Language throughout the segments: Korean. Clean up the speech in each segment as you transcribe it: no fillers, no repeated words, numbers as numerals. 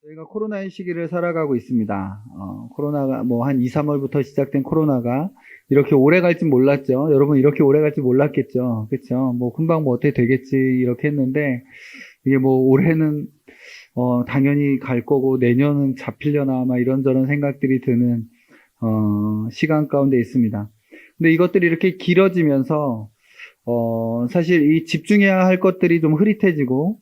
저희가 코로나의 시기를 살아가고 있습니다. 코로나가 뭐 한 2, 3월부터 시작된 코로나가 이렇게 오래 갈지 몰랐죠. 여러분 이렇게 오래 갈지 몰랐겠죠. 그렇죠? 뭐 금방 뭐 어떻게 되겠지 이렇게 했는데 이게 뭐 올해는 당연히 갈 거고 내년은 잡히려나 아마 이런저런 생각들이 드는 시간 가운데 있습니다. 근데 이것들이 이렇게 길어지면서 사실 이 집중해야 할 것들이 좀 흐릿해지고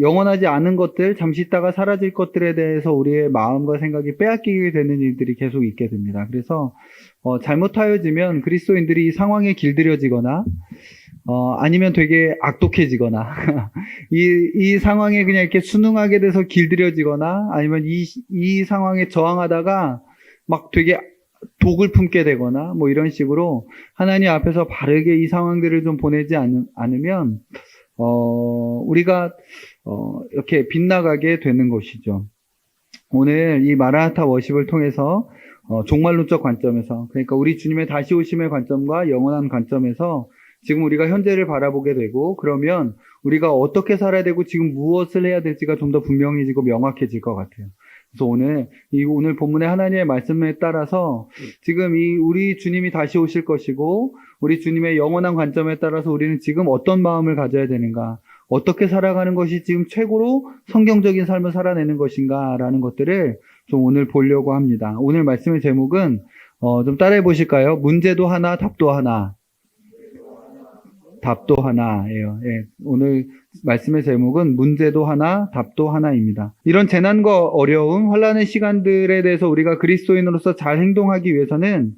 영원하지 않은 것들, 잠시 있다가 사라질 것들에 대해서 우리의 마음과 생각이 빼앗기게 되는 일들이 계속 있게 됩니다. 그래서, 잘못하여지면 그리스도인들이 이 상황에 길들여지거나, 아니면 되게 악독해지거나, 이 상황에 그냥 이렇게 순응하게 돼서 길들여지거나, 아니면 이 상황에 저항하다가 막 되게 독을 품게 되거나, 뭐 이런 식으로 하나님 앞에서 바르게 이 상황들을 좀 보내지 않으면, 우리가, 이렇게 빗나가게 되는 것이죠. 오늘 이 마라나타 워십을 통해서, 종말론적 관점에서, 그러니까 우리 주님의 다시 오심의 관점과 영원한 관점에서 지금 우리가 현재를 바라보게 되고, 그러면 우리가 어떻게 살아야 되고 지금 무엇을 해야 될지가 좀 더 분명해지고 명확해질 것 같아요. 그래서 오늘 본문의 하나님의 말씀에 따라서 지금 우리 주님이 다시 오실 것이고, 우리 주님의 영원한 관점에 따라서 우리는 지금 어떤 마음을 가져야 되는가, 어떻게 살아가는 것이 지금 최고로 성경적인 삶을 살아내는 것인가 라는 것들을 좀 오늘 보려고 합니다. 오늘 말씀의 제목은 좀 따라해 보실까요? 문제도 하나, 답도 하나. 답도 하나예요. 예, 오늘 말씀의 제목은 문제도 하나, 답도 하나입니다. 이런 재난과 어려움, 환난의 시간들에 대해서 우리가 그리스도인으로서 잘 행동하기 위해서는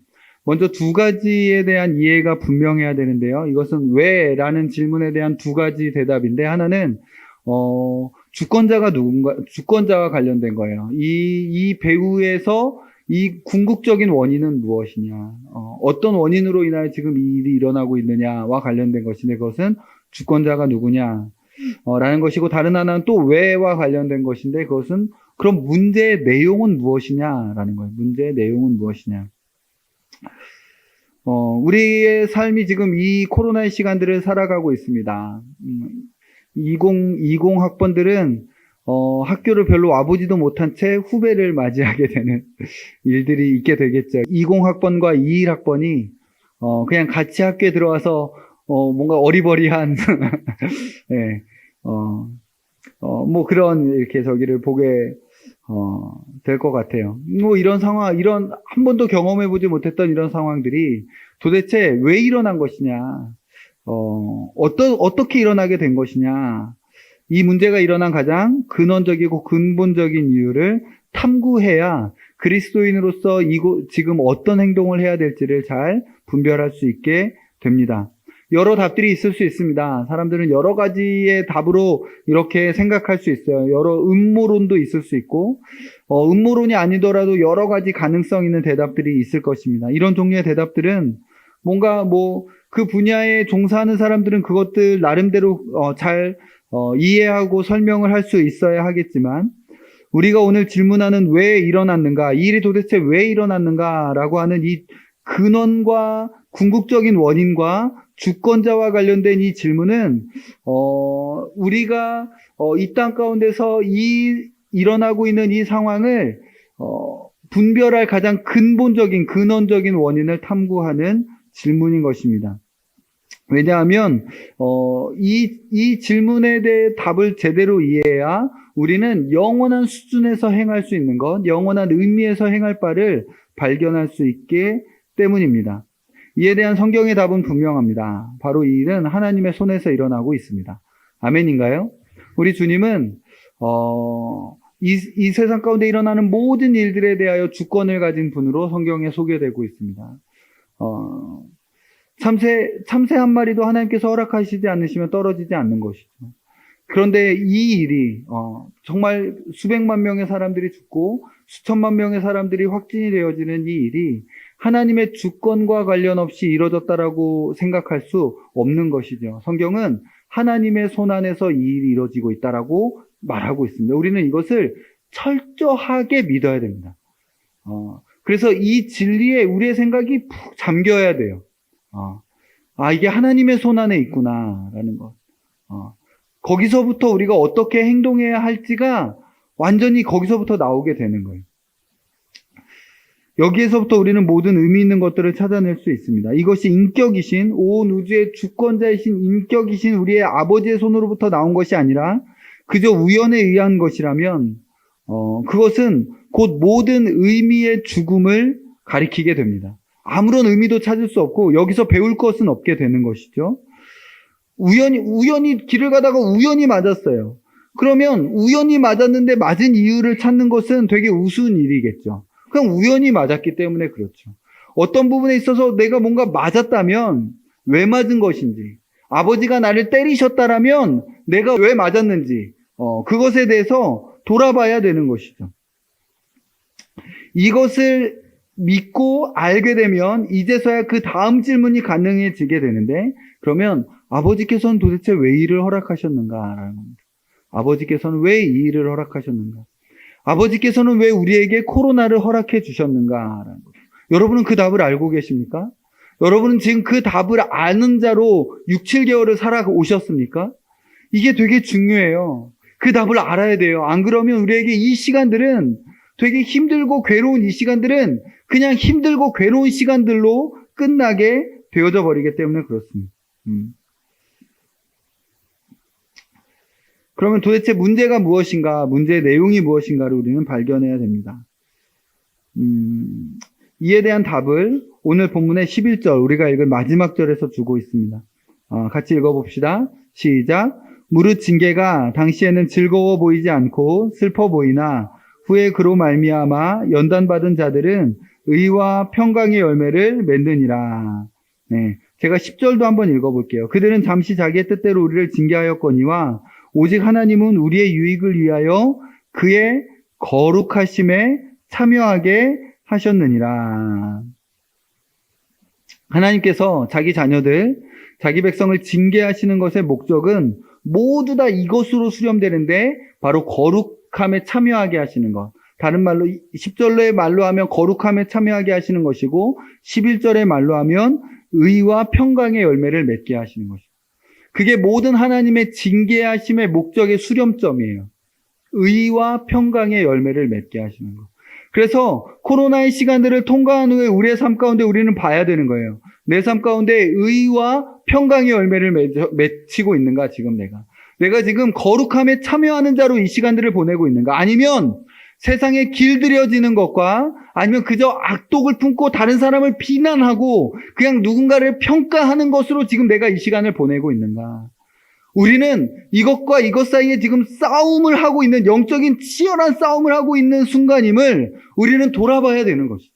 먼저 두 가지에 대한 이해가 분명해야 되는데요. 이것은 왜라는 질문에 대한 두 가지 대답인데, 하나는 주권자가 누군가, 주권자와 관련된 거예요. 이 배후에서 이 궁극적인 원인은 무엇이냐, 어떤 원인으로 인하여 지금 이 일이 일어나고 있느냐와 관련된 것인데, 그것은 주권자가 누구냐, 라는 것이고, 다른 하나는 또 왜와 관련된 것인데, 그것은 그럼 문제의 내용은 무엇이냐라는 거예요. 문제의 내용은 무엇이냐. 우리의 삶이 지금 이 코로나의 시간들을 살아가고 있습니다. 2020 학번들은 학교를 별로 와보지도 못한 채 후배를 맞이하게 되는 일들이 있게 되겠죠. 20 학번과 21 학번이 그냥 같이 학교에 들어와서 뭔가 어리버리한 네, 뭐 그런 이렇게 저기를 보게 될 것 같아요. 뭐 이런 상황, 이런 한 번도 경험해보지 못했던 이런 상황들이 도대체 왜 일어난 것이냐, 어떻게 일어나게 된 것이냐, 이 문제가 일어난 가장 근원적이고 근본적인 이유를 탐구해야 그리스도인으로서 지금 어떤 행동을 해야 될지를 잘 분별할 수 있게 됩니다. 여러 답들이 있을 수 있습니다. 사람들은 여러 가지의 답으로 이렇게 생각할 수 있어요. 여러 음모론도 있을 수 있고, 음모론이 아니더라도 여러 가지 가능성 있는 대답들이 있을 것입니다. 이런 종류의 대답들은 뭔가 그 분야에 종사하는 사람들은 그것들 나름대로 잘 이해하고 설명을 할 수 있어야 하겠지만, 우리가 오늘 질문하는 왜 일어났는가, 이 일이 도대체 왜 일어났는가라고 하는 이 근원과 궁극적인 원인과 주권자와 관련된 이 질문은 우리가 이 땅 가운데서 일어나고 있는 이 상황을 분별할 가장 근본적인 근원적인 원인을 탐구하는 질문인 것입니다. 왜냐하면 이 질문에 대해 답을 제대로 이해해야 우리는 영원한 수준에서 행할 수 있는 것, 영원한 의미에서 행할 바를 발견할 수 있기 때문입니다. 이에 대한 성경의 답은 분명합니다. 바로 이 일은 하나님의 손에서 일어나고 있습니다. 아멘인가요? 우리 주님은 이 세상 가운데 일어나는 모든 일들에 대하여 주권을 가진 분으로 성경에 소개되고 있습니다. 참새 한 마리도 하나님께서 허락하시지 않으시면 떨어지지 않는 것이죠. 그런데 이 일이 정말 수백만 명의 사람들이 죽고 수천만 명의 사람들이 확진이 되어지는 이 일이 하나님의 주권과 관련 없이 이루어졌다라고 생각할 수 없는 것이죠. 성경은 하나님의 손 안에서 이 일이 이루어지고 있다라고 말하고 있습니다. 우리는 이것을 철저하게 믿어야 됩니다. 그래서 이 진리에 우리의 생각이 푹 잠겨야 돼요. 이게 하나님의 손 안에 있구나라는 것. 거기서부터 우리가 어떻게 행동해야 할지가 완전히 거기서부터 나오게 되는 거예요. 여기에서부터 우리는 모든 의미 있는 것들을 찾아낼 수 있습니다. 이것이 인격이신, 온 우주의 주권자이신 인격이신 우리의 아버지의 손으로부터 나온 것이 아니라 그저 우연에 의한 것이라면 그것은 곧 모든 의미의 죽음을 가리키게 됩니다. 아무런 의미도 찾을 수 없고 여기서 배울 것은 없게 되는 것이죠. 우연히 길을 가다가 우연히 맞았어요. 그러면 우연히 맞았는데 맞은 이유를 찾는 것은 되게 우스운 일이겠죠. 그냥 우연히 맞았기 때문에 그렇죠. 어떤 부분에 있어서 내가 뭔가 맞았다면 왜 맞은 것인지, 아버지가 나를 때리셨다라면 내가 왜 맞았는지 그것에 대해서 돌아봐야 되는 것이죠. 이것을 믿고 알게 되면 이제서야 그 다음 질문이 가능해지게 되는데, 그러면 아버지께서는 도대체 왜 이를 허락하셨는가라는 겁니다. 아버지께서는 왜 이 일을 허락하셨는가? 아버지께서는 왜 우리에게 코로나를 허락해 주셨는가라는 거예요. 여러분은 그 답을 알고 계십니까? 여러분은 지금 그 답을 아는 자로 6, 7개월을 살아오셨습니까? 이게 되게 중요해요. 그 답을 알아야 돼요. 안 그러면 우리에게 이 시간들은 되게 힘들고 괴로운 이 시간들은 그냥 힘들고 괴로운 시간들로 끝나게 되어져 버리기 때문에 그렇습니다. 그러면 도대체 문제가 무엇인가, 문제의 내용이 무엇인가를 우리는 발견해야 됩니다. 이에 대한 답을 오늘 본문의 11절, 우리가 읽은 마지막 절에서 주고 있습니다. 같이 읽어봅시다. 시작. 무릇 징계가 당시에는 즐거워 보이지 않고 슬퍼 보이나 후에 그로 말미암아 연단받은 자들은 의와 평강의 열매를 맺느니라. 네, 제가 10절도 한번 읽어볼게요. 그들은 잠시 자기의 뜻대로 우리를 징계하였거니와 오직 하나님은 우리의 유익을 위하여 그의 거룩하심에 참여하게 하셨느니라. 하나님께서 자기 자녀들, 자기 백성을 징계하시는 것의 목적은 모두 다 이것으로 수렴되는데 바로 거룩함에 참여하게 하시는 것. 다른 말로 10절의 말로 하면 거룩함에 참여하게 하시는 것이고 11절의 말로 하면 의와 평강의 열매를 맺게 하시는 것입니다. 그게 모든 하나님의 징계하심의 목적의 수렴점이에요. 의와 평강의 열매를 맺게 하시는 것. 그래서 코로나의 시간들을 통과한 후에 우리의 삶 가운데 우리는 봐야 되는 거예요. 내 삶 가운데 의와 평강의 열매를 맺히고 있는가, 지금 내가 지금 거룩함에 참여하는 자로 이 시간들을 보내고 있는가, 아니면 세상에 길들여지는 것과 아니면 그저 악독을 품고 다른 사람을 비난하고 그냥 누군가를 평가하는 것으로 지금 내가 이 시간을 보내고 있는가. 우리는 이것과 이것 사이에 지금 싸움을 하고 있는, 영적인 치열한 싸움을 하고 있는 순간임을 우리는 돌아봐야 되는 것이죠.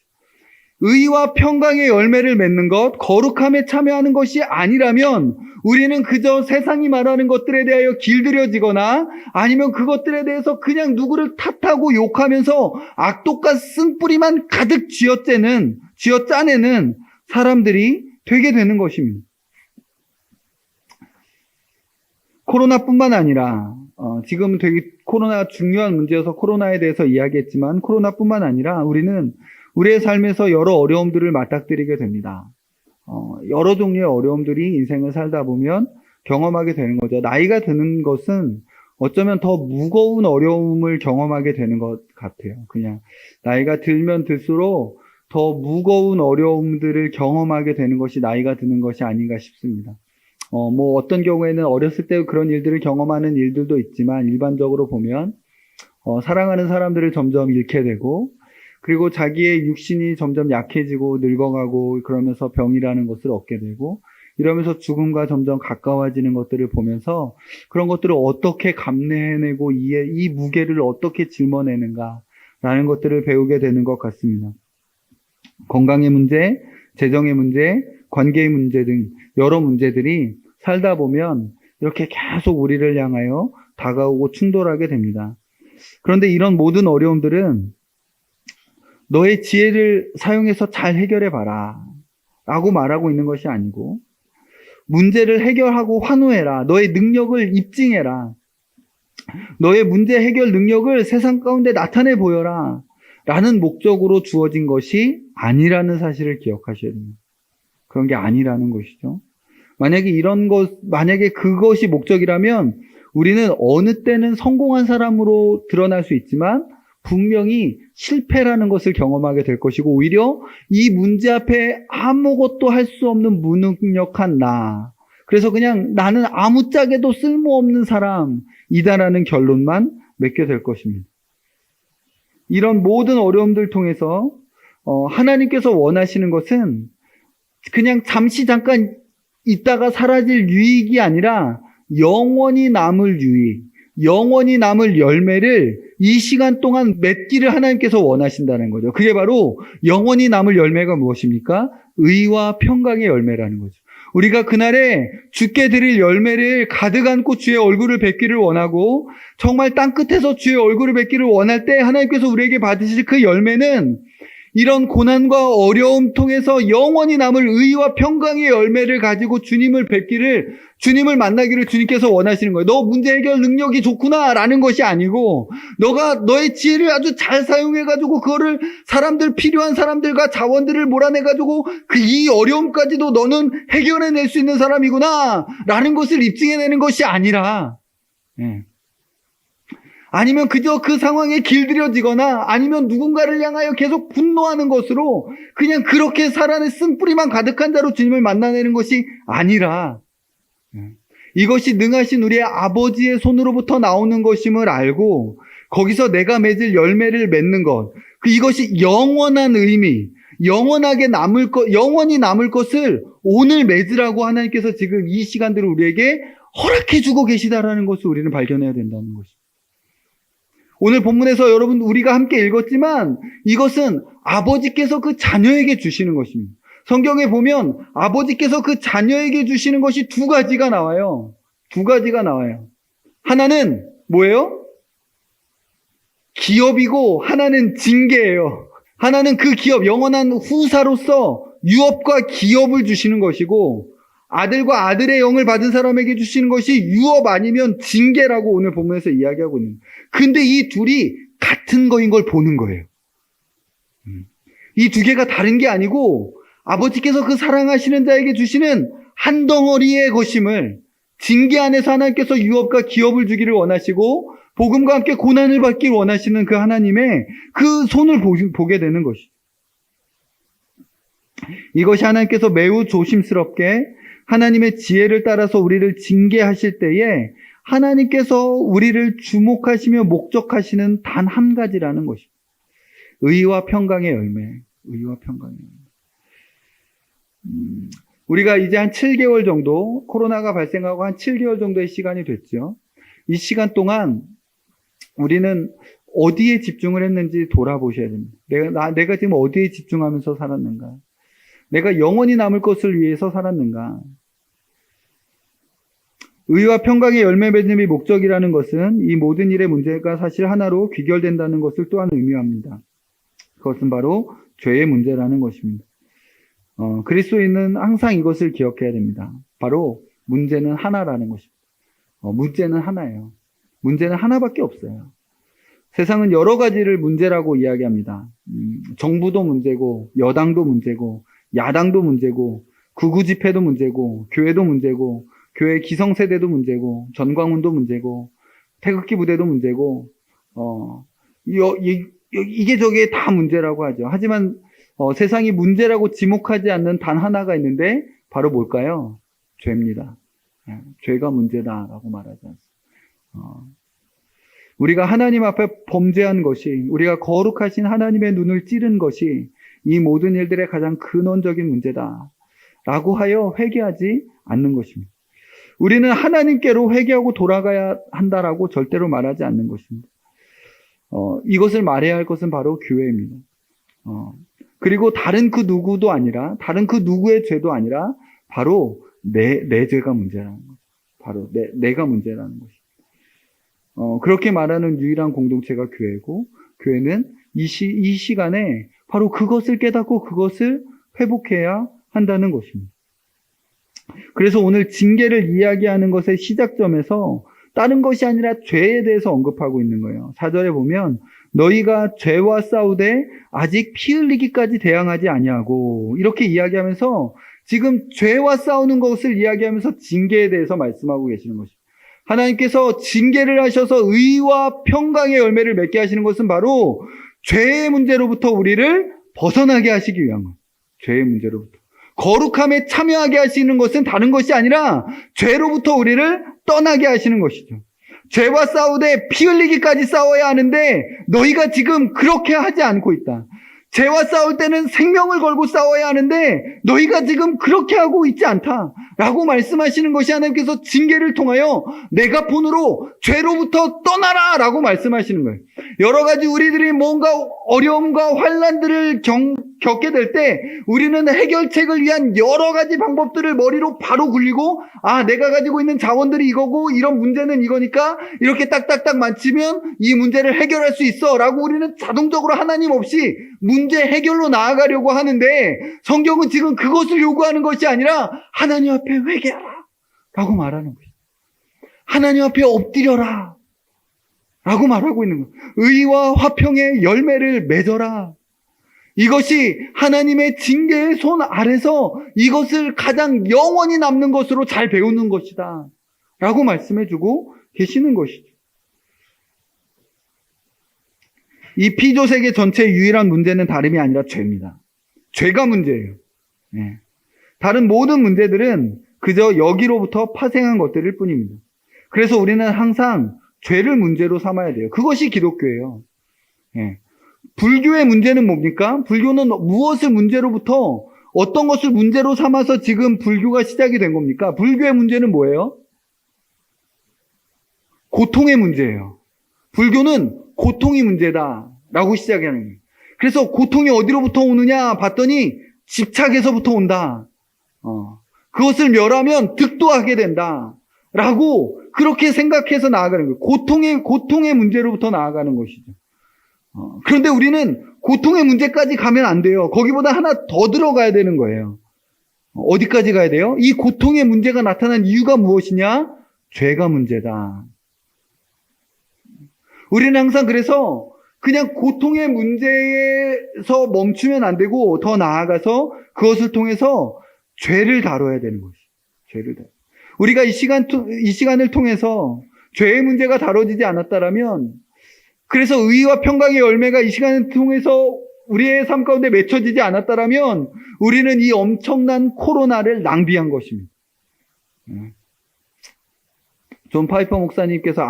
의와 평강의 열매를 맺는 것, 거룩함에 참여하는 것이 아니라면 우리는 그저 세상이 말하는 것들에 대하여 길들여지거나 아니면 그것들에 대해서 그냥 누구를 탓하고 욕하면서 악독과 쓴뿌리만 가득 쥐어짜내는 사람들이 되게 되는 것입니다. 코로나뿐만 아니라 지금은 되게 코로나가 중요한 문제여서 코로나에 대해서 이야기했지만 코로나뿐만 아니라 우리는 우리의 삶에서 여러 어려움들을 맞닥뜨리게 됩니다. 여러 종류의 어려움들이 인생을 살다 보면 경험하게 되는 거죠. 나이가 드는 것은 어쩌면 더 무거운 어려움을 경험하게 되는 것 같아요. 그냥 나이가 들면 들수록 더 무거운 어려움들을 경험하게 되는 것이 나이가 드는 것이 아닌가 싶습니다. 뭐 어떤 경우에는 어렸을 때 그런 일들을 경험하는 일들도 있지만 일반적으로 보면 사랑하는 사람들을 점점 잃게 되고 그리고 자기의 육신이 점점 약해지고 늙어가고 그러면서 병이라는 것을 얻게 되고 이러면서 죽음과 점점 가까워지는 것들을 보면서 그런 것들을 어떻게 감내해내고 이 무게를 어떻게 짊어내는가라는 것들을 배우게 되는 것 같습니다. 건강의 문제, 재정의 문제, 관계의 문제 등 여러 문제들이 살다 보면 이렇게 계속 우리를 향하여 다가오고 충돌하게 됩니다. 그런데 이런 모든 어려움들은 너의 지혜를 사용해서 잘 해결해봐라 라고 말하고 있는 것이 아니고 문제를 해결하고 환호해라. 너의 능력을 입증해라. 너의 문제 해결 능력을 세상 가운데 나타내 보여라 라는 목적으로 주어진 것이 아니라는 사실을 기억하셔야 됩니다. 그런 게 아니라는 것이죠. 만약에 그것이 목적이라면 우리는 어느 때는 성공한 사람으로 드러날 수 있지만 분명히 실패라는 것을 경험하게 될 것이고, 오히려 이 문제 앞에 아무것도 할 수 없는 무능력한 나, 그래서 그냥 나는 아무짝에도 쓸모없는 사람이다라는 결론만 맺게 될 것입니다. 이런 모든 어려움들 통해서 하나님께서 원하시는 것은 그냥 잠시 잠깐 있다가 사라질 유익이 아니라 영원히 남을 유익, 영원히 남을 열매를 이 시간 동안 맺기를 하나님께서 원하신다는 거죠. 그게 바로 영원히 남을 열매가 무엇입니까? 의와 평강의 열매라는 거죠. 우리가 그날에 주께 드릴 열매를 가득 안고 주의 얼굴을 뵙기를 원하고, 정말 땅끝에서 주의 얼굴을 뵙기를 원할 때 하나님께서 우리에게 받으실 그 열매는 이런 고난과 어려움 통해서 영원히 남을 의와 평강의 열매를 가지고 주님을 뵙기를, 주님을 만나기를 주님께서 원하시는 거예요. 너 문제 해결 능력이 좋구나 라는 것이 아니고, 너가 너의 지혜를 아주 잘 사용해가지고 그거를 필요한 사람들과 자원들을 몰아내가지고 이 어려움까지도 너는 해결해낼 수 있는 사람이구나 라는 것을 입증해내는 것이 아니라, 아니면 그저 그 상황에 길들여지거나 아니면 누군가를 향하여 계속 분노하는 것으로 그냥 그렇게 살아내 쓴뿌리만 가득한 자로 주님을 만나내는 것이 아니라, 이것이 능하신 우리의 아버지의 손으로부터 나오는 것임을 알고 거기서 내가 맺을 열매를 맺는 것, 이것이 영원한 의미, 영원히 남을 것을 오늘 맺으라고 하나님께서 지금 이 시간들을 우리에게 허락해 주고 계시다라는 것을 우리는 발견해야 된다는 것입니다. 오늘 본문에서 여러분 우리가 함께 읽었지만 이것은 아버지께서 그 자녀에게 주시는 것입니다. 성경에 보면 아버지께서 그 자녀에게 주시는 것이 두 가지가 나와요. 두 가지가 나와요. 하나는 뭐예요? 기업이고 하나는 징계예요. 하나는 그 기업, 영원한 후사로서 유업과 기업을 주시는 것이고, 아들과 아들의 영을 받은 사람에게 주시는 것이 유업 아니면 징계라고 오늘 본문에서 이야기하고 있는 거예요. 근데 이 둘이 같은 거인 걸 보는 거예요. 이 두 개가 다른 게 아니고 아버지께서 그 사랑하시는 자에게 주시는 한 덩어리의 것임을, 징계 안에서 하나님께서 유업과 기업을 주기를 원하시고 복음과 함께 고난을 받기를 원하시는 그 하나님의 그 손을 보게 되는 것이죠. 이것이 하나님께서 매우 조심스럽게 하나님의 지혜를 따라서 우리를 징계하실 때에 하나님께서 우리를 주목하시며 목적하시는 단 한 가지라는 것입니다. 의와 평강의 열매. 의와 평강의 열매. 우리가 이제 한 7개월 정도, 코로나가 발생하고 한 7개월 정도의 시간이 됐죠. 이 시간 동안 우리는 어디에 집중을 했는지 돌아보셔야 됩니다. 내가 지금 어디에 집중하면서 살았는가? 내가 영원히 남을 것을 위해서 살았는가? 의와 평강의 열매 맺음이 목적이라는 것은 이 모든 일의 문제가 사실 하나로 귀결된다는 것을 또한 의미합니다. 그것은 바로 죄의 문제라는 것입니다. 그리스도인은 항상 이것을 기억해야 됩니다. 바로 문제는 하나라는 것입니다. 문제는 하나예요. 문제는 하나밖에 없어요. 세상은 여러 가지를 문제라고 이야기합니다. 정부도 문제고, 여당도 문제고, 야당도 문제고, 극우 집회도 문제고, 교회도 문제고, 교회 기성세대도 문제고, 전광훈도 문제고, 태극기 부대도 문제고, 이게 저게 다 문제라고 하죠. 하지만 세상이 문제라고 지목하지 않는 단 하나가 있는데 바로 뭘까요? 죄입니다. 죄가 문제다라고 말하지 않습니다. 우리가 하나님 앞에 범죄한 것이, 우리가 거룩하신 하나님의 눈을 찌른 것이 이 모든 일들의 가장 근원적인 문제다라고 하여 회개하지 않는 것입니다. 우리는 하나님께로 회개하고 돌아가야 한다라고 절대로 말하지 않는 것입니다. 이것을 말해야 할 것은 바로 교회입니다. 그리고 다른 그 누구도 아니라, 다른 그 누구의 죄도 아니라 바로 내 죄가 문제라는 거죠. 바로 내가 문제라는 것입니다. 그렇게 말하는 유일한 공동체가 교회고, 교회는 이 시간에 바로 그것을 깨닫고 그것을 회복해야 한다는 것입니다. 그래서 오늘 징계를 이야기하는 것의 시작점에서 다른 것이 아니라 죄에 대해서 언급하고 있는 거예요. 4절에 보면 너희가 죄와 싸우되 아직 피 흘리기까지 대항하지 아니하고, 이렇게 이야기하면서 지금 죄와 싸우는 것을 이야기하면서 징계에 대해서 말씀하고 계시는 것입니다. 하나님께서 징계를 하셔서 의와 평강의 열매를 맺게 하시는 것은 바로 죄의 문제로부터 우리를 벗어나게 하시기 위한 거예요. 죄의 문제로부터. 거룩함에 참여하게 하시는 것은 다른 것이 아니라 죄로부터 우리를 떠나게 하시는 것이죠. 죄와 싸우되 피 흘리기까지 싸워야 하는데 너희가 지금 그렇게 하지 않고 있다. 죄와 싸울 때는 생명을 걸고 싸워야 하는데 너희가 지금 그렇게 하고 있지 않다 라고 말씀하시는 것이 하나님께서 징계를 통하여 메가폰으로 죄로부터 떠나라 라고 말씀하시는 거예요. 여러 가지 우리들이 뭔가 어려움과 환난들을 겪게 될 때 우리는 해결책을 위한 여러 가지 방법들을 머리로 바로 굴리고 내가 가지고 있는 자원들이 이거고 이런 문제는 이거니까 이렇게 딱딱딱 맞추면 이 문제를 해결할 수 있어 라고 우리는 자동적으로 하나님 없이 문제 해결로 나아가려고 하는데 성경은 지금 그것을 요구하는 것이 아니라 하나님 앞에 회개하라 라고 말하는 거예요. 하나님 앞에 엎드려라 라고 말하고 있는 거예요. 의와 화평의 열매를 맺어라. 이것이 하나님의 징계의 손 아래서 이것을 가장 영원히 남는 것으로 잘 배우는 것이다 라고 말씀해주고 계시는 것이죠. 이 피조 세계 전체의 유일한 문제는 다름이 아니라 죄입니다. 죄가 문제예요. 네. 다른 모든 문제들은 그저 여기로부터 파생한 것들일 뿐입니다. 그래서 우리는 항상 죄를 문제로 삼아야 돼요. 그것이 기독교예요. 네. 불교의 문제는 뭡니까? 불교는 무엇을 문제로부터 어떤 것을 문제로 삼아서 지금 불교가 시작이 된 겁니까? 불교의 문제는 뭐예요? 고통의 문제예요. 불교는 고통이 문제다라고 시작하는 거예요. 그래서 고통이 어디로부터 오느냐 봤더니 집착에서부터 온다. 그것을 멸하면 득도하게 된다라고 그렇게 생각해서 나아가는 거예요. 고통의 문제로부터 나아가는 것이죠. 그런데 우리는 고통의 문제까지 가면 안 돼요. 거기보다 하나 더 들어가야 되는 거예요. 어디까지 가야 돼요? 이 고통의 문제가 나타난 이유가 무엇이냐? 죄가 문제다. 우리는 항상 그래서 그냥 고통의 문제에서 멈추면 안 되고 더 나아가서 그것을 통해서 죄를 다뤄야 되는 것이죠. 죄를 다뤄. 우리가 이 시간을 통해서 죄의 문제가 다뤄지지 않았다라면 그래서 의와 평강의 열매가 이 시간을 통해서 우리의 삶 가운데 맺혀지지 않았다라면 우리는 이 엄청난 코로나를 낭비한 것입니다. 존 파이퍼 목사님께서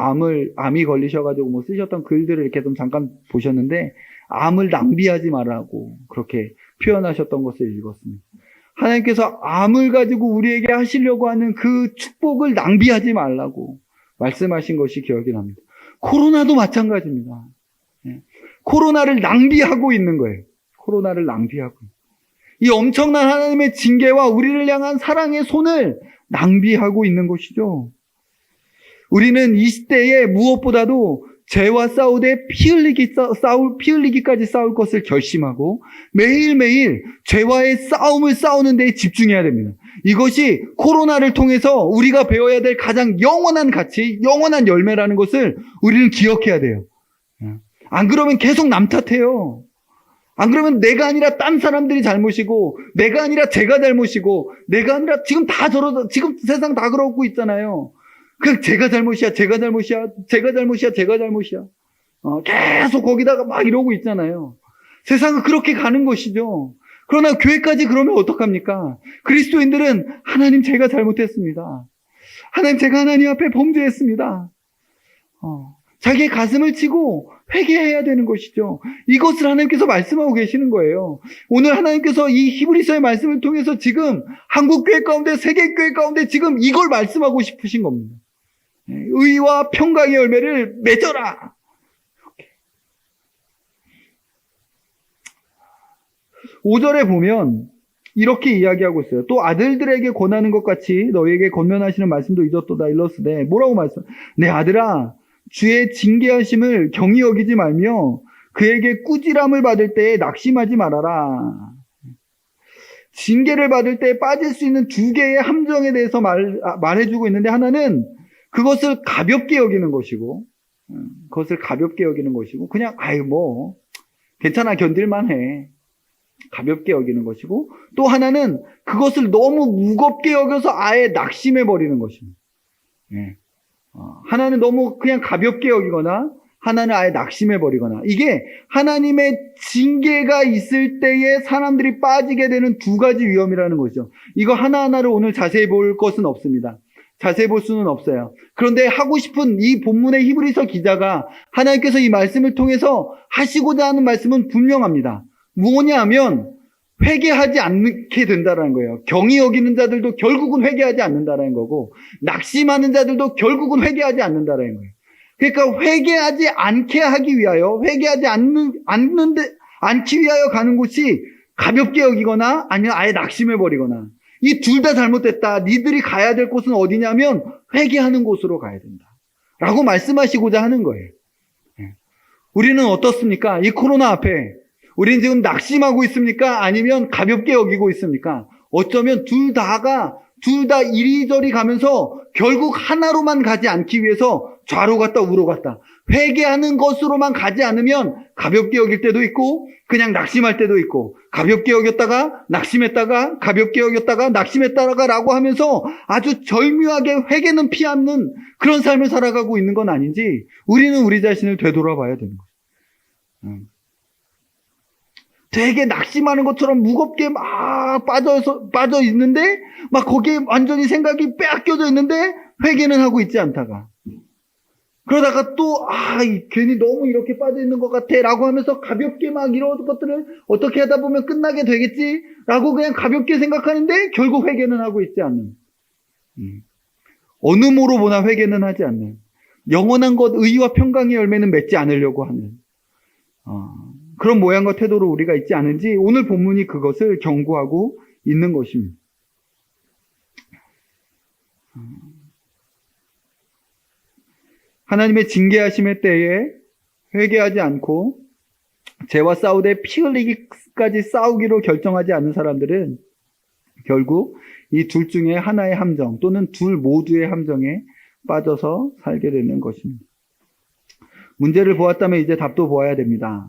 암이 걸리셔가지고 뭐 쓰셨던 글들을 이렇게 좀 잠깐 보셨는데 암을 낭비하지 말라고 그렇게 표현하셨던 것을 읽었습니다. 하나님께서 암을 가지고 우리에게 하시려고 하는 그 축복을 낭비하지 말라고 말씀하신 것이 기억이 납니다. 코로나도 마찬가지입니다. 코로나를 낭비하고 있는 거예요. 코로나를 낭비하고. 이 엄청난 하나님의 징계와 우리를 향한 사랑의 손을 낭비하고 있는 것이죠. 우리는 이 시대에 무엇보다도 죄와 싸우되 피 흘리기까지 싸울 것을 결심하고 매일매일 죄와의 싸움을 싸우는 데에 집중해야 됩니다. 이것이 코로나를 통해서 우리가 배워야 될 가장 영원한 가치, 영원한 열매라는 것을 우리는 기억해야 돼요. 안 그러면 계속 남 탓해요. 안 그러면 내가 아니라 딴 사람들이 잘못이고 내가 아니라 제가 잘못이고 내가 아니라 지금 지금 세상 다 그러고 있잖아요. 그 제가 잘못이야. 계속 거기다가 막 이러고 있잖아요. 세상은 그렇게 가는 것이죠. 그러나 교회까지 그러면 어떡합니까? 그리스도인들은 하나님 제가 잘못했습니다. 하나님 제가 하나님 앞에 범죄했습니다. 자기의 가슴을 치고 회개해야 되는 것이죠. 이것을 하나님께서 말씀하고 계시는 거예요. 오늘 하나님께서 이 히브리서의 말씀을 통해서 지금 한국교회 가운데 세계교회 가운데 지금 이걸 말씀하고 싶으신 겁니다. 의와 평강의 열매를 맺어라. 5절에 보면 이렇게 이야기하고 있어요. 또 아들들에게 권하는 것 같이 너희에게 권면하시는 말씀도 잊었도다 일렀으되 뭐라고 말씀? 내 아들아 주의 징계하심을 경히 여기지 말며 그에게 꾸지람을 받을 때에 낙심하지 말아라. 징계를 받을 때 빠질 수 있는 두 개의 함정에 대해서 말해주고 있는데 하나는 그것을 가볍게 여기는 것이고 그냥 괜찮아 견딜만해 가볍게 여기는 것이고 또 하나는 그것을 너무 무겁게 여겨서 아예 낙심해 버리는 것입니다. 하나는 너무 그냥 가볍게 여기거나 하나는 아예 낙심해버리거나, 이게 하나님의 징계가 있을 때에 사람들이 빠지게 되는 두 가지 위험이라는 거죠. 이거 하나하나를 오늘 자세히 볼 것은 없습니다. 자세히 볼 수는 없어요. 그런데 하고 싶은 이 본문의 히브리서 기자가 하나님께서 이 말씀을 통해서 하시고자 하는 말씀은 분명합니다. 뭐냐 하면 회개하지 않게 된다는 거예요. 경히 여기는 자들도 결국은 회개하지 않는다는 거고, 낙심하는 자들도 결국은 회개하지 않는다는 거예요. 그러니까 회개하지 않게 하기 위하여, 회개하지 않기 위하여 가는 곳이 가볍게 여기거나 아니면 아예 낙심해버리거나, 이 둘 다 잘못됐다. 니들이 가야 될 곳은 어디냐면 회개하는 곳으로 가야 된다 라고 말씀하시고자 하는 거예요. 우리는 어떻습니까? 이 코로나 앞에 우리는 지금 낙심하고 있습니까? 아니면 가볍게 여기고 있습니까? 어쩌면 둘 다 이리저리 가면서 결국 하나로만 가지 않기 위해서 좌로 갔다 우로 갔다, 회개하는 것으로만 가지 않으면 가볍게 여길 때도 있고 그냥 낙심할 때도 있고, 가볍게 여겼다가 낙심했다가 가볍게 여겼다가 낙심했다가 라고 하면서 아주 절묘하게 회개는 피하는 그런 삶을 살아가고 있는 건 아닌지 우리는 우리 자신을 되돌아봐야 되는 거예요. 되게 낙심하는 것처럼 무겁게 막 빠져 있는데, 막 거기에 완전히 생각이 빼앗겨져 있는데, 회개는 하고 있지 않다가. 그러다가 또, 괜히 너무 이렇게 빠져 있는 것 같아. 라고 하면서 가볍게 막 이런 것들을 어떻게 하다 보면 끝나게 되겠지. 라고 그냥 가볍게 생각하는데, 결국 회개는 하고 있지 않는. 어느 모로 보나 회개는 하지 않는. 영원한 것, 의와 평강의 열매는 맺지 않으려고 하는. 그런 모양과 태도로 우리가 있지 않은지 오늘 본문이 그것을 경고하고 있는 것입니다. 하나님의 징계하심의 때에 회개하지 않고 죄와 싸우되 피 흘리기까지 싸우기로 결정하지 않는 사람들은 결국 이 둘 중에 하나의 함정 또는 둘 모두의 함정에 빠져서 살게 되는 것입니다. 문제를 보았다면 이제 답도 보아야 됩니다.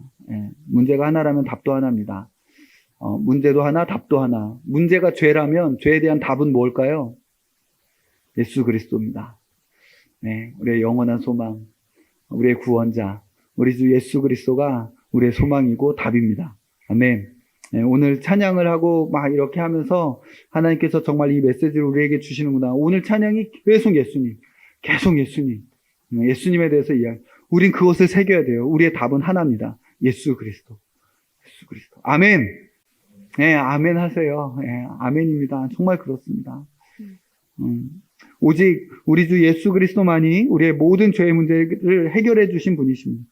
문제가 하나라면 답도 하나입니다. 문제도 하나, 답도 하나. 문제가 죄라면 죄에 대한 답은 뭘까요? 예수 그리스도입니다. 우리의 영원한 소망, 우리의 구원자, 우리 주 예수 그리스도가 우리의 소망이고 답입니다. 아멘. 오늘 찬양을 하고 막 이렇게 하면서 하나님께서 정말 이 메시지를 우리에게 주시는구나. 오늘 찬양이 계속 예수님, 계속 예수님, 예수님에 대해서 이야기. 우린 그것을 새겨야 돼요. 우리의 답은 하나입니다. 예수 그리스도. 예수 그리스도. 아멘. 아멘 하세요. 아멘입니다. 정말 그렇습니다. 오직 우리 주 예수 그리스도만이 우리의 모든 죄의 문제를 해결해 주신 분이십니다.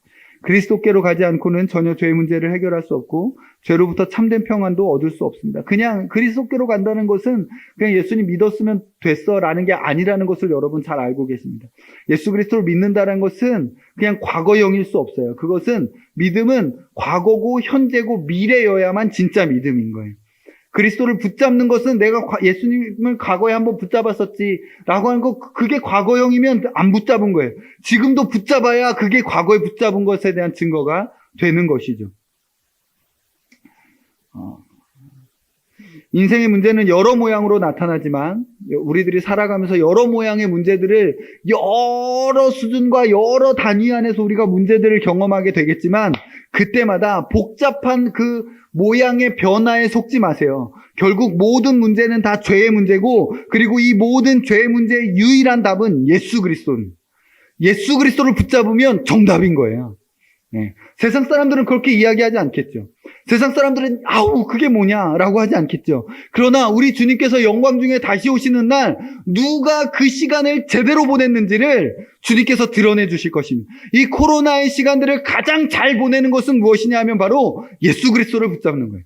그리스도께로 가지 않고는 전혀 죄의 문제를 해결할 수 없고 죄로부터 참된 평안도 얻을 수 없습니다. 그냥 그리스도께로 간다는 것은 그냥 예수님 믿었으면 됐어라는 게 아니라는 것을 여러분 잘 알고 계십니다. 예수 그리스도를 믿는다는 것은 그냥 과거형일 수 없어요. 그것은 믿음은 과거고 현재고 미래여야만 진짜 믿음인 거예요. 그리스도를 붙잡는 것은 내가 예수님을 과거에 한번 붙잡았었지 라고 하는 거, 그게 과거형이면 안 붙잡은 거예요. 지금도 붙잡아야 그게 과거에 붙잡은 것에 대한 증거가 되는 것이죠. 인생의 문제는 여러 모양으로 나타나지만 우리들이 살아가면서 여러 모양의 문제들을 여러 수준과 여러 단위 안에서 우리가 문제들을 경험하게 되겠지만 그때마다 복잡한 그 모양의 변화에 속지 마세요. 결국 모든 문제는 다 죄의 문제고, 그리고 이 모든 죄의 문제의 유일한 답은 예수 그리스도입니다. 예수 그리스도를 붙잡으면 정답인 거예요. 세상 사람들은 그렇게 이야기하지 않겠죠. 세상 사람들은 그게 뭐냐라고 하지 않겠죠. 그러나 우리 주님께서 영광 중에 다시 오시는 날 누가 그 시간을 제대로 보냈는지를 주님께서 드러내 주실 것입니다. 이 코로나의 시간들을 가장 잘 보내는 것은 무엇이냐 하면 바로 예수 그리스도를 붙잡는 거예요.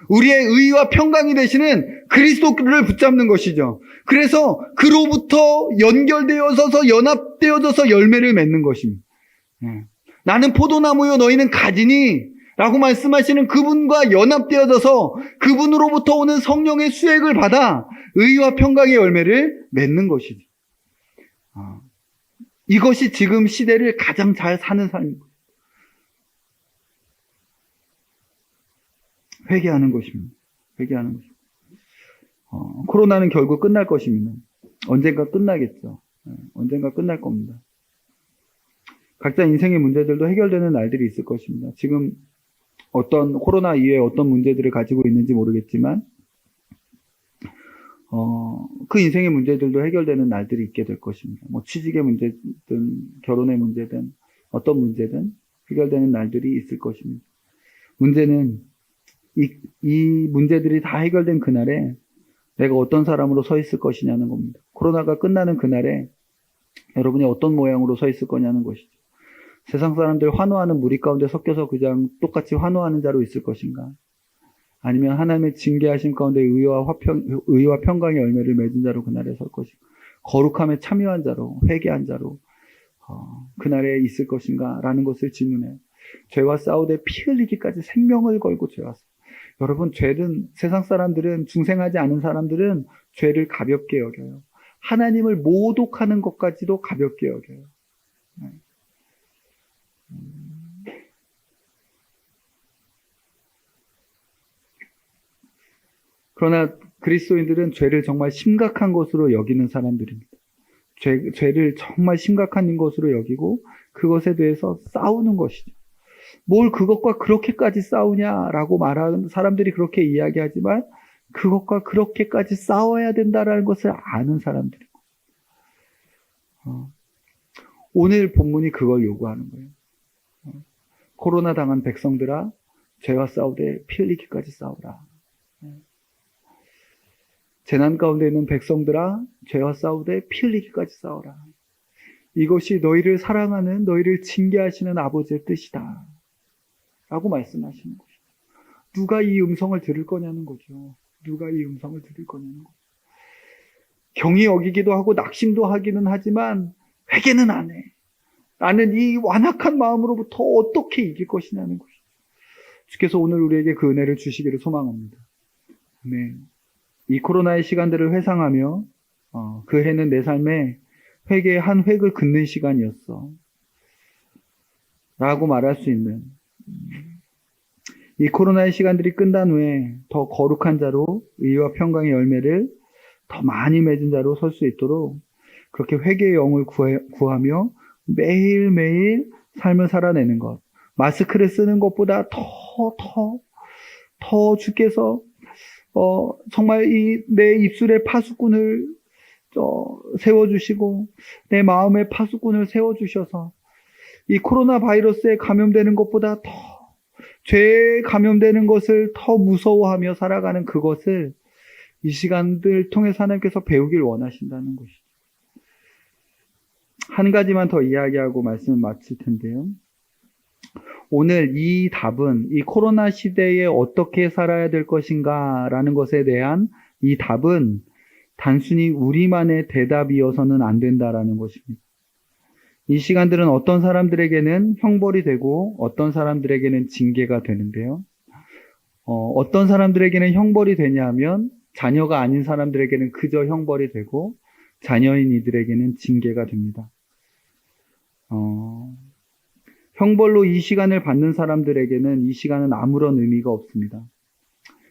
우리의 의와 평강이 되시는 그리스도를 붙잡는 것이죠. 그래서 그로부터 연결되어져서 연합되어져서 열매를 맺는 것입니다. 나는 포도나무요 너희는 가지니 라고 말씀하시는 그분과 연합되어져서 그분으로부터 오는 성령의 수액을 받아 의와 평강의 열매를 맺는 것이죠. 이것이 지금 시대를 가장 잘 사는 삶입니다. 회개하는 것입니다. 회개하는 것입니다. 코로나는 결국 끝날 것입니다. 언젠가 끝나겠죠. 언젠가 끝날 겁니다. 각자 인생의 문제들도 해결되는 날들이 있을 것입니다. 지금 코로나 이후에 어떤 문제들을 가지고 있는지 모르겠지만, 그 인생의 문제들도 해결되는 날들이 있게 될 것입니다. 뭐 취직의 문제든, 결혼의 문제든, 어떤 문제든 해결되는 날들이 있을 것입니다. 문제는 이 문제들이 다 해결된 그날에 내가 어떤 사람으로 서 있을 것이냐는 겁니다. 코로나가 끝나는 그날에 여러분이 어떤 모양으로 서 있을 거냐는 것이죠. 세상 사람들 환호하는 무리 가운데 섞여서 그냥 똑같이 환호하는 자로 있을 것인가? 아니면 하나님의 징계하심 가운데 의와 평강의 열매를 맺은 자로 그날에 설 것인가? 거룩함에 참여한 자로, 회개한 자로 그날에 있을 것인가? 라는 것을 질문해요. 죄와 싸우되 피 흘리기까지 생명을 걸고 죄와 싸워. 여러분, 죄는, 세상 사람들은, 중생하지 않은 사람들은 죄를 가볍게 여겨요. 하나님을 모독하는 것까지도 가볍게 여겨요. 그러나 그리스도인들은 죄를 정말 심각한 것으로 여기는 사람들입니다. 죄를 정말 심각한 것으로 여기고 그것에 대해서 싸우는 것이죠. 뭘 그것과 그렇게까지 싸우냐라고 말하는 사람들이 그렇게 이야기하지만 그것과 그렇게까지 싸워야 된다라는 것을 아는 사람들이고, 오늘 본문이 그걸 요구하는 거예요. 코로나 당한 백성들아, 죄와 싸우되 피 흘리기까지 싸우라. 재난 가운데 있는 백성들아, 죄와 싸우되 피 흘리기까지 싸우라. 이것이 너희를 사랑하는, 너희를 징계하시는 아버지의 뜻이다 라고 말씀하시는 것이죠. 누가 이 음성을 들을 거냐는 거죠. 누가 이 음성을 들을 거냐는 거죠. 경히 여기기도 하고 낙심도 하기는 하지만 회개는 안 해. 나는 이 완악한 마음으로부터 어떻게 이길 것이냐는 것이죠. 주께서 오늘 우리에게 그 은혜를 주시기를 소망합니다. 네. 이 코로나의 시간들을 회상하며 그 해는 내 삶에 회개의 한 획을 긋는 시간이었어 라고 말할 수 있는, 이 코로나의 시간들이 끝난 후에 더 거룩한 자로 의와 평강의 열매를 더 많이 맺은 자로 설 수 있도록 그렇게 회개의 영을 구하며 매일매일 삶을 살아내는 것, 마스크를 쓰는 것보다 더 주께서 정말 내 입술에 파수꾼을 세워주시고 내 마음에 파수꾼을 세워주셔서 이 코로나 바이러스에 감염되는 것보다 더 죄에 감염되는 것을 더 무서워하며 살아가는 그것을 이 시간들 통해서 하나님께서 배우길 원하신다는 것이죠. 한 가지만 더 이야기하고 말씀을 마칠 텐데요. 오늘 이 답은, 이 코로나 시대에 어떻게 살아야 될 것인가 라는 것에 대한 이 답은 단순히 우리만의 대답이어서는 안 된다라는 것입니다. 이 시간들은 어떤 사람들에게는 형벌이 되고 어떤 사람들에게는 징계가 되는데요. 어떤 사람들에게는 형벌이 되냐면 자녀가 아닌 사람들에게는 그저 형벌이 되고 자녀인 이들에게는 징계가 됩니다. 형벌로 이 시간을 받는 사람들에게는 이 시간은 아무런 의미가 없습니다.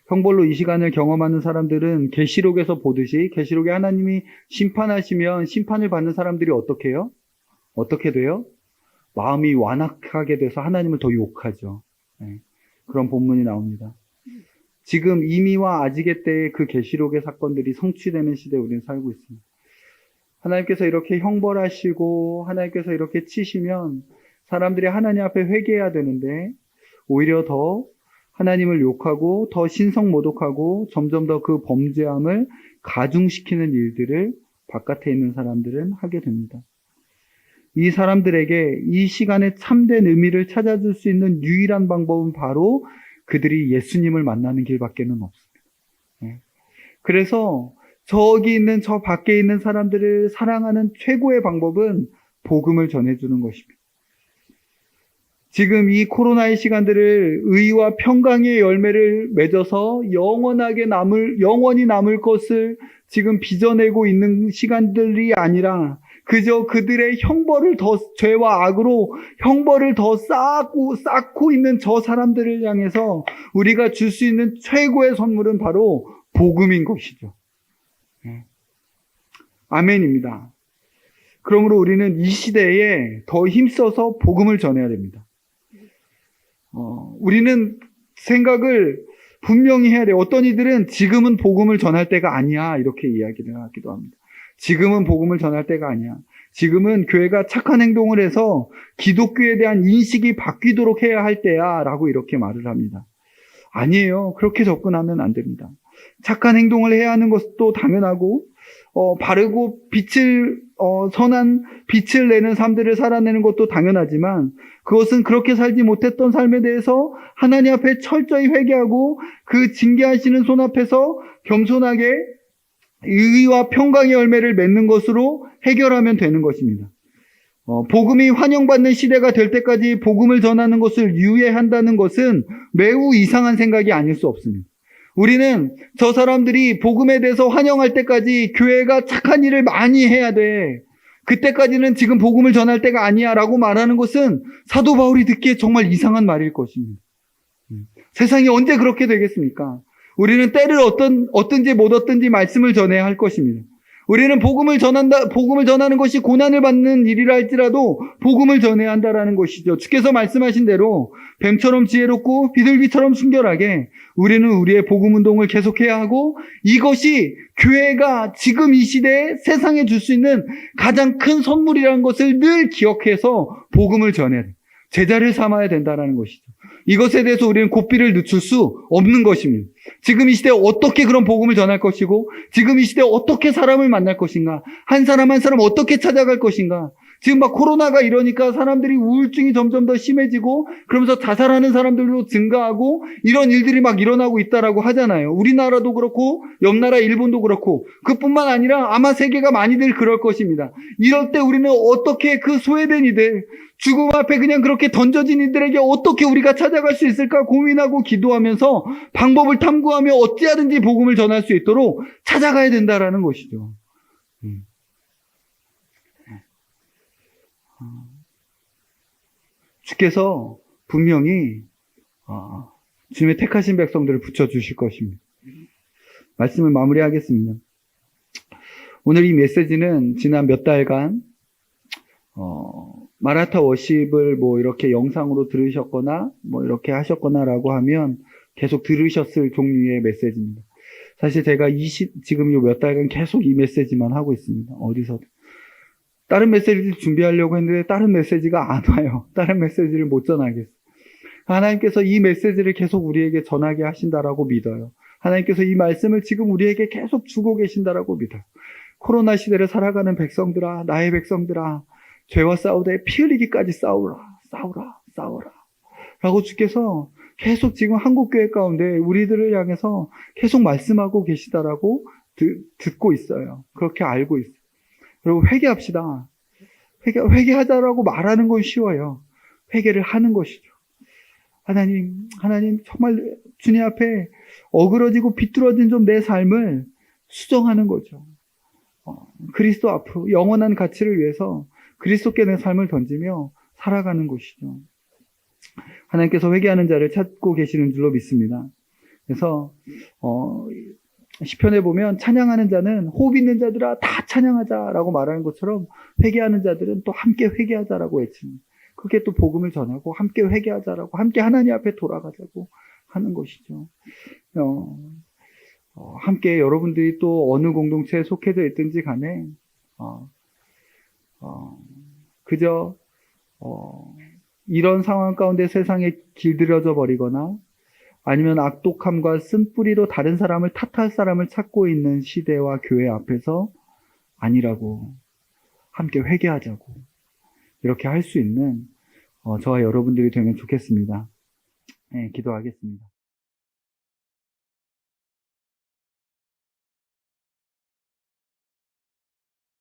형벌로 이 시간을 경험하는 사람들은 계시록에서 보듯이 계시록에 하나님이 심판하시면 심판을 받는 사람들이 어떻게 해요? 어떻게 돼요? 마음이 완악하게 돼서 하나님을 더 욕하죠. 네, 그런 본문이 나옵니다. 지금 이미와 아직의 때에 그 계시록의 사건들이 성취되는 시대에 우리는 살고 있습니다. 하나님께서 이렇게 형벌하시고 하나님께서 이렇게 치시면 사람들이 하나님 앞에 회개해야 되는데 오히려 더 하나님을 욕하고 더 신성모독하고 점점 더 그 범죄함을 가중시키는 일들을 바깥에 있는 사람들은 하게 됩니다. 이 사람들에게 이 시간에 참된 의미를 찾아줄 수 있는 유일한 방법은 바로 그들이 예수님을 만나는 길밖에는 없습니다. 그래서 저기 있는 저 밖에 있는 사람들을 사랑하는 최고의 방법은 복음을 전해주는 것입니다. 지금 이 코로나의 시간들을 의와 평강의 열매를 맺어서 영원히 남을 것을 지금 빚어내고 있는 시간들이 아니라 그저 그들의 죄와 악으로 형벌을 더 쌓고 있는 저 사람들을 향해서 우리가 줄 수 있는 최고의 선물은 바로 복음인 것이죠. 아멘입니다. 그러므로 우리는 이 시대에 더 힘써서 복음을 전해야 됩니다. 우리는 생각을 분명히 해야 돼요. 어떤 이들은 지금은 복음을 전할 때가 아니야 이렇게 이야기를 하기도 합니다. 지금은 복음을 전할 때가 아니야. 지금은 교회가 착한 행동을 해서 기독교에 대한 인식이 바뀌도록 해야 할 때야 라고 이렇게 말을 합니다. 아니에요. 그렇게 접근하면 안 됩니다. 착한 행동을 해야 하는 것도 당연하고 바르고 선한 빛을 내는 삶들을 살아내는 것도 당연하지만 그것은 그렇게 살지 못했던 삶에 대해서 하나님 앞에 철저히 회개하고 그 징계하시는 손 앞에서 겸손하게 의와 평강의 열매를 맺는 것으로 해결하면 되는 것입니다. 복음이 환영받는 시대가 될 때까지 복음을 전하는 것을 유예한다는 것은 매우 이상한 생각이 아닐 수 없습니다. 우리는 저 사람들이 복음에 대해서 환영할 때까지 교회가 착한 일을 많이 해야 돼. 그때까지는 지금 복음을 전할 때가 아니야 라고 말하는 것은 사도 바울이 듣기에 정말 이상한 말일 것입니다. 세상이 언제 그렇게 되겠습니까? 우리는 때를 얻든지 못 얻든지 말씀을 전해야 할 것입니다. 우리는 복음을 전하는 것이 고난을 받는 일이라 할지라도 복음을 전해야 한다라는 것이죠. 주께서 말씀하신 대로 뱀처럼 지혜롭고 비둘기처럼 순결하게 우리는 우리의 복음 운동을 계속해야 하고 이것이 교회가 지금 이 시대에 세상에 줄 수 있는 가장 큰 선물이라는 것을 늘 기억해서 복음을 전해야 돼. 제자를 삼아야 된다는 것이죠. 이것에 대해서 우리는 고삐를 늦출 수 없는 것입니다. 지금 이 시대에 어떻게 그런 복음을 전할 것이고 지금 이 시대에 어떻게 사람을 만날 것인가, 한 사람 한 사람 어떻게 찾아갈 것인가. 지금 막 코로나가 이러니까 사람들이 우울증이 점점 더 심해지고 그러면서 자살하는 사람들도 증가하고 이런 일들이 막 일어나고 있다라고 하잖아요. 우리나라도 그렇고 옆 나라 일본도 그렇고 그뿐만 아니라 아마 세계가 많이들 그럴 것입니다. 이럴 때 우리는 어떻게 그 소외된 이들, 죽음 앞에 그냥 그렇게 던져진 이들에게 어떻게 우리가 찾아갈 수 있을까 고민하고 기도하면서 방법을 탐구하며 어찌하든지 복음을 전할 수 있도록 찾아가야 된다라는 것이죠. 주께서 분명히 주님의 택하신 백성들을 붙여주실 것입니다. 말씀을 마무리하겠습니다. 오늘 이 메시지는 지난 몇 달간 마라타 워십을 뭐 이렇게 영상으로 들으셨거나 뭐 이렇게 하셨거나라고 하면 계속 들으셨을 종류의 메시지입니다. 사실 제가 지금 이 몇 달간 계속 이 메시지만 하고 있습니다. 어디서든. 다른 메시지를 준비하려고 했는데 다른 메시지가 안 와요. 다른 메시지를 못 전하겠어요. 하나님께서 이 메시지를 계속 우리에게 전하게 하신다라고 믿어요. 하나님께서 이 말씀을 지금 우리에게 계속 주고 계신다라고 믿어요. 코로나 시대를 살아가는 백성들아, 나의 백성들아, 죄와 싸우되 피 흘리기까지 싸우라 라고 주께서 계속 지금 한국교회 가운데 우리들을 향해서 계속 말씀하고 계시다라고 듣고 있어요. 그렇게 알고 있어요. 여러분 회개합시다. 회개하자라고 말하는 건 쉬워요. 회개를 하는 것이죠. 하나님 정말 주님 앞에 어그러지고 비뚤어진 좀 내 삶을 수정하는 거죠. 그리스도 앞으로 영원한 가치를 위해서 그리스도께 내 삶을 던지며 살아가는 것이죠. 하나님께서 회개하는 자를 찾고 계시는 줄로 믿습니다. 그래서 시편에 보면 찬양하는 자는 호흡 있는 자들아 다 찬양하자라고 말하는 것처럼 회개하는 자들은 또 함께 회개하자라고 외치는, 그게 또 복음을 전하고 함께 회개하자라고, 함께 하나님 앞에 돌아가자고 하는 것이죠. 함께 여러분들이 또 어느 공동체에 속해져 있든지 간에 그저 이런 상황 가운데 세상에 길들여져 버리거나 아니면 악독함과 쓴뿌리로 다른 사람을 탓할 사람을 찾고 있는 시대와 교회 앞에서 아니라고, 함께 회개하자고 이렇게 할 수 있는 저와 여러분들이 되면 좋겠습니다. 네, 기도하겠습니다.